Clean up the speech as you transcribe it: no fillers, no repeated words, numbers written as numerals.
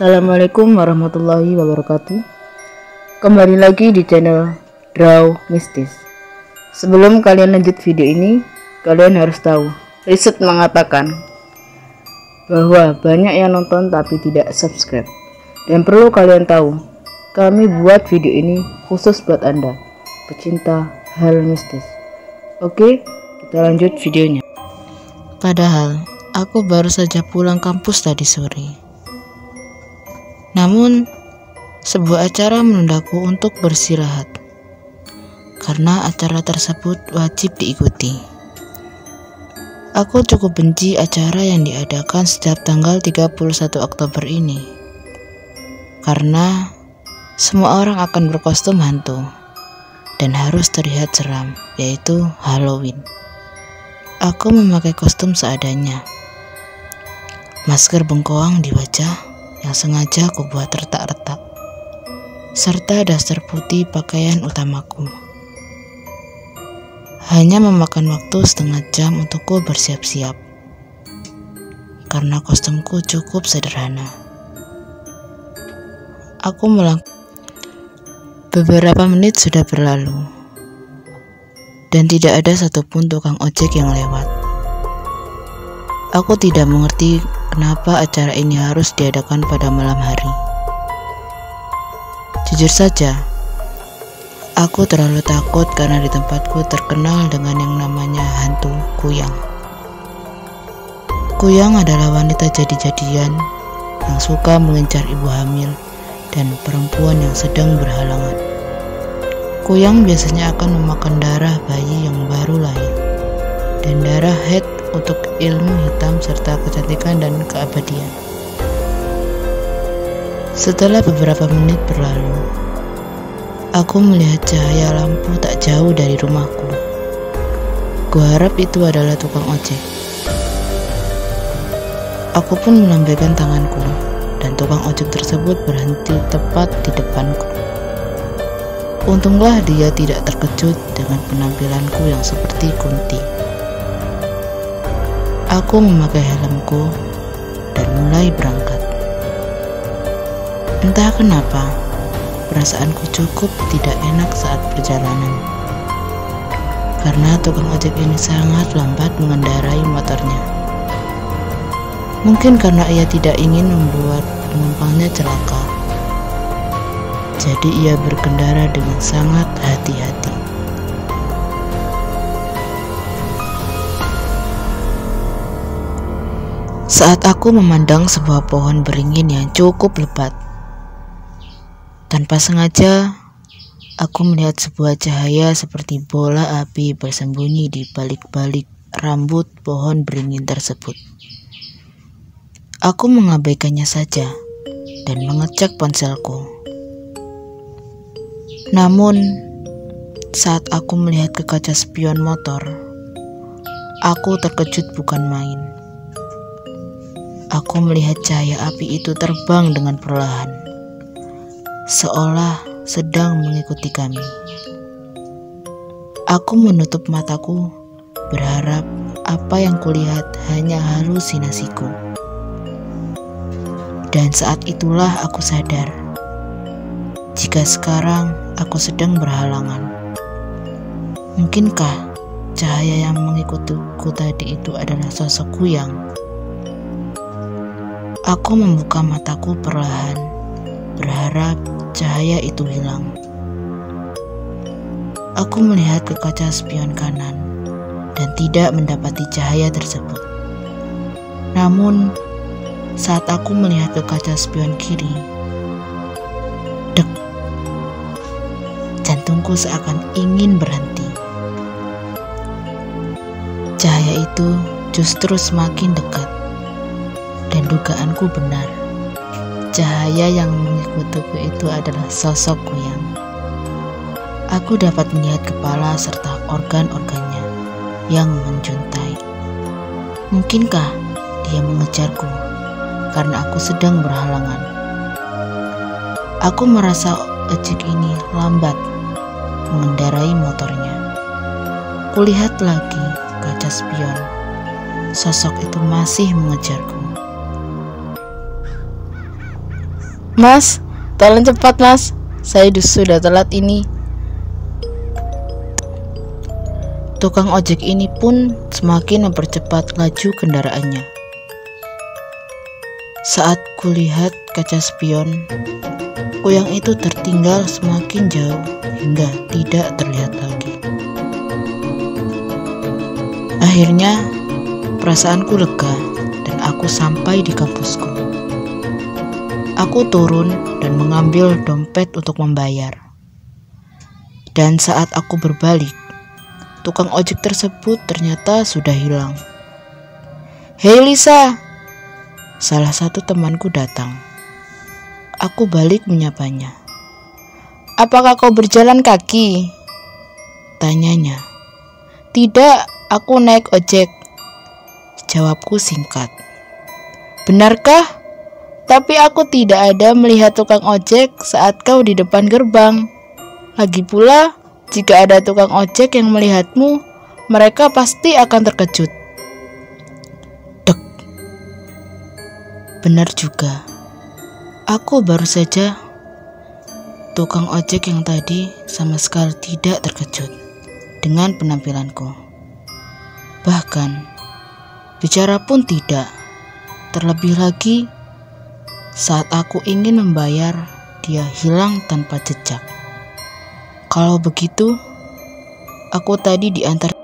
Assalamualaikum warahmatullahi wabarakatuh. Kembali lagi di channel Draw Mistis. Sebelum kalian lanjut video ini, kalian harus tahu, riset mengatakan bahwa banyak yang nonton tapi tidak subscribe. Dan perlu kalian tahu, kami buat video ini khusus buat Anda, pecinta hal mistis. Oke, kita lanjut videonya. Padahal aku baru saja pulang kampus tadi sore. Namun, sebuah acara menundaku untuk beristirahat, karena acara tersebut wajib diikuti. Aku cukup benci acara yang diadakan setiap tanggal 31 Oktober ini, karena semua orang akan berkostum hantu dan harus terlihat seram, yaitu Halloween. Aku memakai kostum seadanya, masker bengkoang di wajah yang sengaja aku buat retak-retak, serta daster putih pakaian utamaku. Hanya memakan waktu setengah jam untukku bersiap-siap, karena kostumku cukup sederhana. Beberapa menit sudah berlalu, dan tidak ada satupun tukang ojek yang lewat. Aku tidak mengerti kenapa acara ini harus diadakan pada malam hari. Jujur saja, aku terlalu takut karena di tempatku terkenal dengan yang namanya hantu kuyang. Kuyang adalah wanita jadi-jadian yang suka mengincar ibu hamil dan perempuan yang sedang berhalangan. Kuyang biasanya akan memakan darah bayi yang baru lahir dan darah haid untuk ilmu hitam serta kecantikan dan keabadian. Setelah beberapa menit berlalu, aku melihat cahaya lampu tak jauh dari rumahku. Kuharap itu adalah tukang ojek. Aku pun melambaikan tanganku, dan tukang ojek tersebut berhenti tepat di depanku. Untunglah dia tidak terkejut dengan penampilanku yang seperti Kunti. Aku memakai helmku dan mulai berangkat. Entah kenapa, perasaanku cukup tidak enak saat perjalanan, karena tukang ojek ini sangat lambat mengendarai motornya. Mungkin karena ia tidak ingin membuat penumpangnya celaka, jadi ia berkendara dengan sangat hati-hati. Saat aku memandang sebuah pohon beringin yang cukup lebat, tanpa sengaja aku melihat sebuah cahaya seperti bola api bersembunyi di balik-balik rambut pohon beringin tersebut. Aku mengabaikannya saja dan mengecek ponselku. Namun, saat aku melihat ke kaca spion motor, aku terkejut bukan main. Aku melihat cahaya api itu terbang dengan perlahan, seolah sedang mengikuti kami. Aku menutup mataku, berharap apa yang kulihat hanya halusinasiku. Dan saat itulah aku sadar, jika sekarang aku sedang berhalangan. Mungkinkah cahaya yang mengikutiku tadi itu adalah sosok kuyang? Aku membuka mataku perlahan, berharap cahaya itu hilang. Aku melihat ke kaca spion kanan dan tidak mendapati cahaya tersebut. Namun, saat aku melihat ke kaca spion kiri, dek, jantungku seakan ingin berhenti. Cahaya itu justru semakin dekat. Dan dugaanku benar, cahaya yang mengikutiku itu adalah sosok kuyang. Aku dapat melihat kepala serta organ-organnya yang menjuntai. Mungkinkah dia mengejarku karena aku sedang berhalangan? Aku merasa ojek ini lambat mengendarai motornya. Kulihat lagi kaca spion, sosok itu masih mengejarku. Mas, tolong cepat mas, saya sudah telat ini. Tukang ojek ini pun semakin mempercepat laju kendaraannya. Saat kulihat kaca spion, kuyang itu tertinggal semakin jauh hingga tidak terlihat lagi. Akhirnya, perasaanku lega dan aku sampai di kampusku. Aku turun dan mengambil dompet untuk membayar. Dan saat aku berbalik, tukang ojek tersebut ternyata sudah hilang. "Hei Lisa," salah satu temanku datang. Aku balik menyapanya. "Apakah kau berjalan kaki?" tanyanya. "Tidak, aku naik ojek," jawabku singkat. "Benarkah? Tapi aku tidak ada melihat tukang ojek saat kau di depan gerbang. Lagi pula, jika ada tukang ojek yang melihatmu, mereka pasti akan terkejut." Dek. Benar juga. Aku baru saja. Tukang ojek yang tadi sama sekali tidak terkejut dengan penampilanku. Bahkan, bicara pun tidak. Terlebih lagi, saat aku ingin membayar, dia hilang tanpa jejak. Kalau begitu, aku tadi diantar